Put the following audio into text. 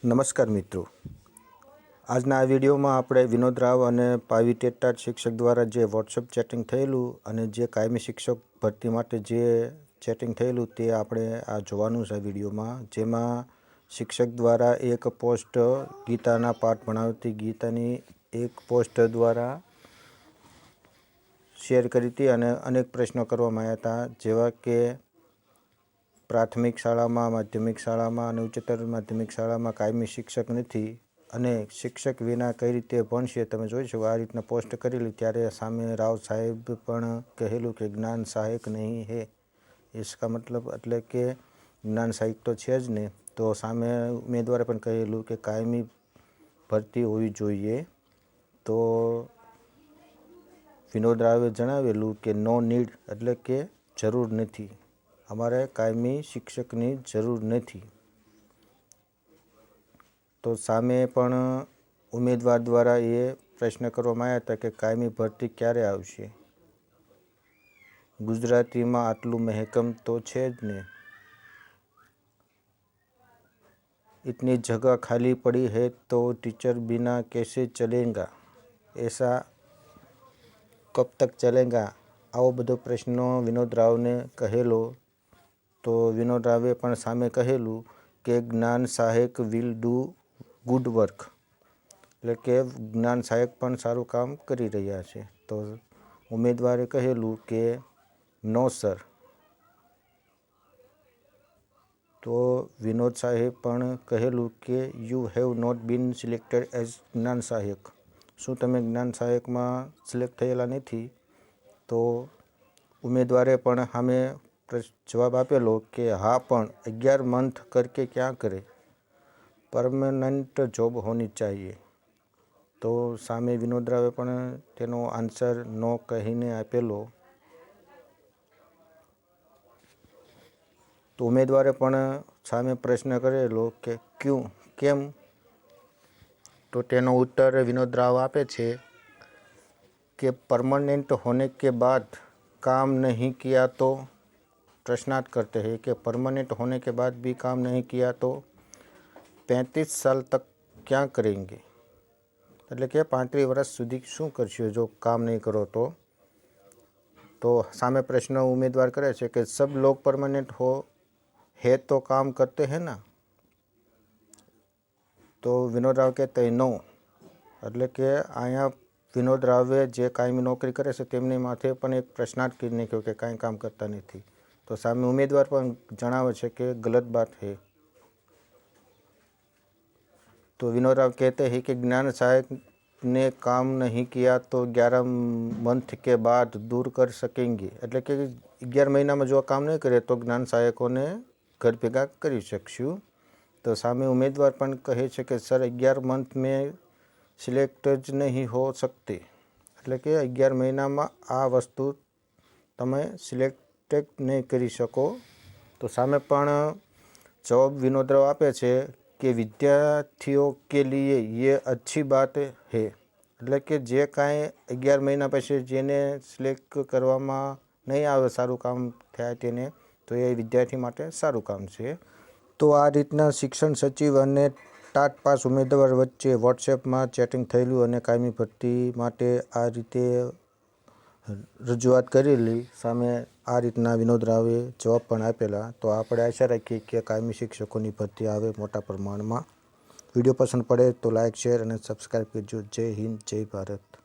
નમસ્કાર મિત્રો, આજના આ વિડીયોમાં આપણે વિનોદ રાવ અને પાવી ટેટાટ શિક્ષક દ્વારા જે વોટ્સઅપ ચેટિંગ થયેલું અને જે કાયમી શિક્ષક ભરતી માટે જે ચેટિંગ થયેલું તે આપણે આ જોવાનું છે વિડીયોમાં, જેમાં શિક્ષક દ્વારા એક પોસ્ટ ગીતાના પાઠ ભણાવતી ગીતાની એક પોસ્ટ દ્વારા શેર કરી હતી અને અનેક પ્રશ્નો કરવામાં આવ્યા હતા, જેવા કે પ્રાથમિક શાળામાં, માધ્યમિક શાળામાં અને ઉચ્ચતર માધ્યમિક શાળામાં કાયમી શિક્ષક નથી અને શિક્ષક વિના કઈ રીતે ભણશે. તમે જોઈ શકો આ રીતના પોસ્ટ કરેલી, ત્યારે સામે રાવ સાહેબ પણ કહેલું કે જ્ઞાન સહાયક નહીં હે. इसका મતલબ એટલે કે જ્ઞાન સહાયક તો છે જ ને. તો સામે ઉમેદવારે પણ કહેલું કે કાયમી ભરતી હોવી જોઈએ. તો વિનોદ રાવે જણાવેલું કે નો નીડ એટલે કે જરૂર નથી, અમારે કાયમી શિક્ષકની જરૂર નથી. તો સામે પણ ઉમેદવાર દ્વારા એ પ્રશ્ન કરવામાં આવ્યા હતા કે કાયમી ભરતી ક્યારે આવશે. ગુજરાતીમાં આટલું મહેકમ તો છે જ ને. इतनी जगह खाली पड़ी है तो टीचर बिना कैसे चलेगा, ऐसा कब तक चलेगा. આવો બધો પ્રશ્નો વિનોદ રાવને કહેલો. તો વિનોદ રાવે પણ સામે કહેલું કે જ્ઞાન સહાયક વિલ ડુ ગુડ વર્ક, એટલે કે જ્ઞાન સહાયક પણ સારું કામ કરી રહ્યા છે. તો ઉમેદવારે કહેલું કે નો સર. તો વિનોદ સાહેબ પણ કહેલું કે you have not been selected as જ્ઞાન સહાયક, શું તમે જ્ઞાન સહાયકમાં સિલેક્ટ થયેલા નથી. તો ઉમેદવારે પણ સામે જવાબ આપેલો કે હા પણ 11 મંથ કરકે ક્યાં કરે, પરમનન્ટ જોબ હોની चाहिए. તો સામે વિનોદ રાવે પણ તેનો આન્સર નો કહીને આપેલો. તો ઉમેદવારે પણ સામે પ્રશ્ન કરેલો કે ક્યું, કેમ. તો તેનો ઉત્તર વિનોદ રાવ આપે છે કે परमानेंट होने के बाद काम नहीं किया तो, प्रश्नार्थ करते हैं कि परमानेंट होने के बाद भी काम नहीं किया तो 35 साल तक क्या करेंगे, એટલે કે 35 વર્ષ સુધી શું કરશો જો કામ નહીં કરો તો. તો સામે પ્રશ્ન ઉમેદવાર કરે છે કે सब लोग परमानेंट हो है तो काम करते हैं ना. તો વિનોદ રાવ કહેતા નો, એટલે કે અહીંયા વિનોદ રાવે જે કાયમી નોકરી કરે છે તેમની માથે પણ એક પ્રશ્નાર્થ કરી નાખ્યો કે કાંઈ કામ કરતા નથી. તો સામે ઉમેદવાર પણ જણાવે છે કે ગલત બાત है. तो विनोद राव कहते हैं कि ज्ञान सहायक ने काम नहीं किया तो 11 मंथ के बाद दूर कर सकेंगे, એટલે કે 11 મહિનામાં જો કામ નહીં કરે તો જ્ઞાન સહાયકોને ઘર ભેગા કરી શકશું. તો સામે ઉમેદવાર પણ કહે છે કે સર 11 મંથ में સિલેક્ટ જ નહીં હો सकते, એટલે કે 11 મહિનામાં આ વસ્તુ તમે સિલેક્ટ નહીં કરી શકો. તો સામે પણ જવાબ વિનોદ રાવ આપે છે કે વિદ્યાર્થીઓ કે લીએ ये अच्छी बात है, એટલે કે જે કાંઈ 11 મહિના પછી જેને સિલેક્ટ કરવામાં નહીં આવે સારું કામ થાય તેને, તો એ વિદ્યાર્થી માટે સારું કામ છે. તો આ રીતના શિક્ષણ સચિવ અને ટાટ પાસ ઉમેદવાર વચ્ચે વોટ્સએપમાં ચેટિંગ થયેલું અને કાયમી ભરતી માટે આ રીતે રજૂઆત કરેલી. સામે આ રીતના વિનોદ રાવે જવાબ પણ આપેલા. તો આપણે આશા રાખીએ કે કાયમી શિક્ષકોની ભરતી આવે મોટા પ્રમાણમાં. વિડીયો પસંદ પડે તો લાઇક, શેર અને સબસ્ક્રાઈબ કરજો. જય હિન્દ, જય ભારત.